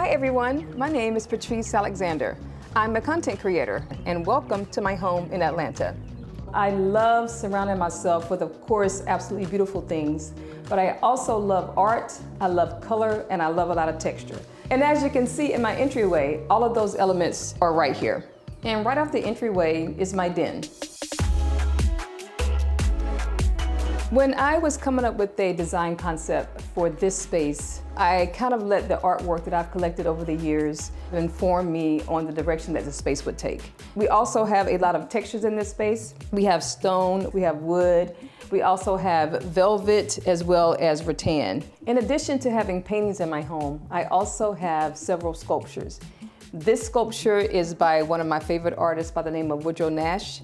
Hi everyone, my name is Patrice Alexander. I'm a content creator and welcome to my home in Atlanta. I love surrounding myself with, of course, absolutely beautiful things, but I also love art, I love color, and I love a lot of texture. And as you can see in my entryway, all of those elements are right here. And right off the entryway is my den. When I was coming up with a design concept for this space, I kind of let the artwork that I've collected over the years inform me on the direction that the space would take. We also have a lot of textures in this space. We have stone, we have wood, we also have velvet as well as rattan. In addition to having paintings in my home, I also have several sculptures. This sculpture is by one of my favorite artists by the name of Woodrow Nash.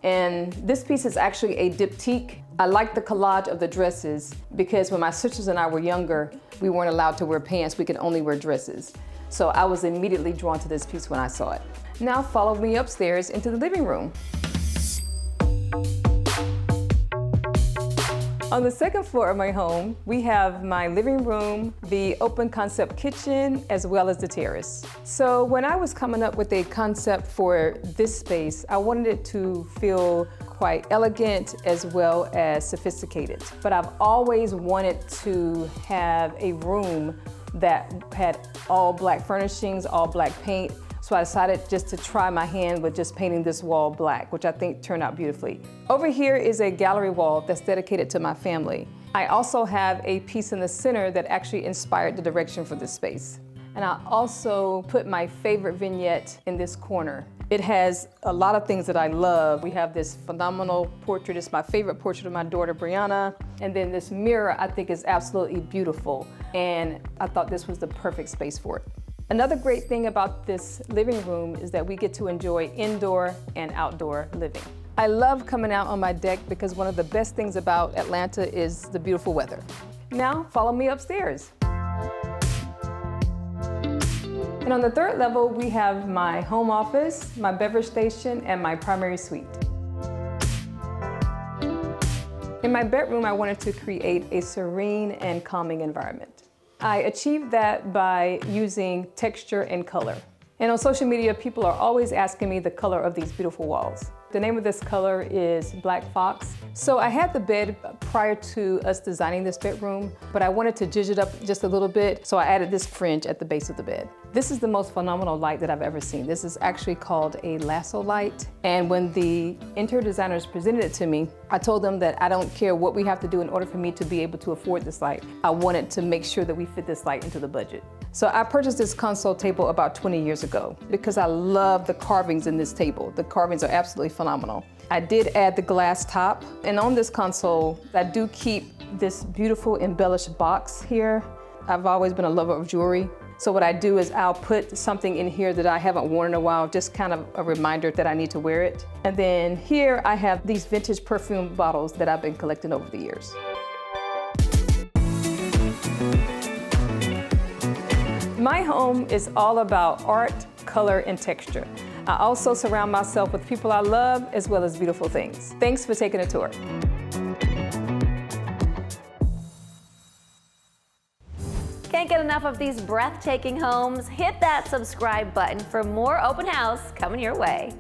And this piece is actually a diptych. I like the collage of the dresses because when my sisters and I were younger, we weren't allowed to wear pants, we could only wear dresses. So I was immediately drawn to this piece when I saw it. Now follow me upstairs into the living room. On the second floor of my home, we have my living room, the open concept kitchen, as well as the terrace. So when I was coming up with a concept for this space, I wanted it to feel quite elegant as well as sophisticated. But I've always wanted to have a room that had all black furnishings, all black paint. So I decided just to try my hand with just painting this wall black, which I think turned out beautifully. Over here is a gallery wall that's dedicated to my family. I also have a piece in the center that actually inspired the direction for this space. And I also put my favorite vignette in this corner. It has a lot of things that I love. We have this phenomenal portrait. It's my favorite portrait of my daughter, Brianna. And then this mirror I think is absolutely beautiful. And I thought this was the perfect space for it. Another great thing about this living room is that we get to enjoy indoor and outdoor living. I love coming out on my deck because one of the best things about Atlanta is the beautiful weather. Now, follow me upstairs. And on the third level, we have my home office, my beverage station, and my primary suite. In my bedroom, I wanted to create a serene and calming environment. I achieved that by using texture and color. And on social media, people are always asking me the color of these beautiful walls. The name of this color is Black Fox. So I had the bed prior to us designing this bedroom, but I wanted to zhuzh it up just a little bit, so I added this fringe at the base of the bed. This is the most phenomenal light that I've ever seen. This is actually called a lasso light. And when the interior designers presented it to me, I told them that I don't care what we have to do in order for me to be able to afford this light. I wanted to make sure that we fit this light into the budget. So I purchased this console table about 20 years ago because I love the carvings in this table. The carvings are absolutely phenomenal. I did add the glass top, and on this console, I do keep this beautiful embellished box here. I've always been a lover of jewelry. So what I do is I'll put something in here that I haven't worn in a while, just kind of a reminder that I need to wear it. And then here I have these vintage perfume bottles that I've been collecting over the years. My home is all about art, color, and texture. I also surround myself with people I love as well as beautiful things. Thanks for taking a tour. Can't get enough of these breathtaking homes? Hit that subscribe button for more open house coming your way.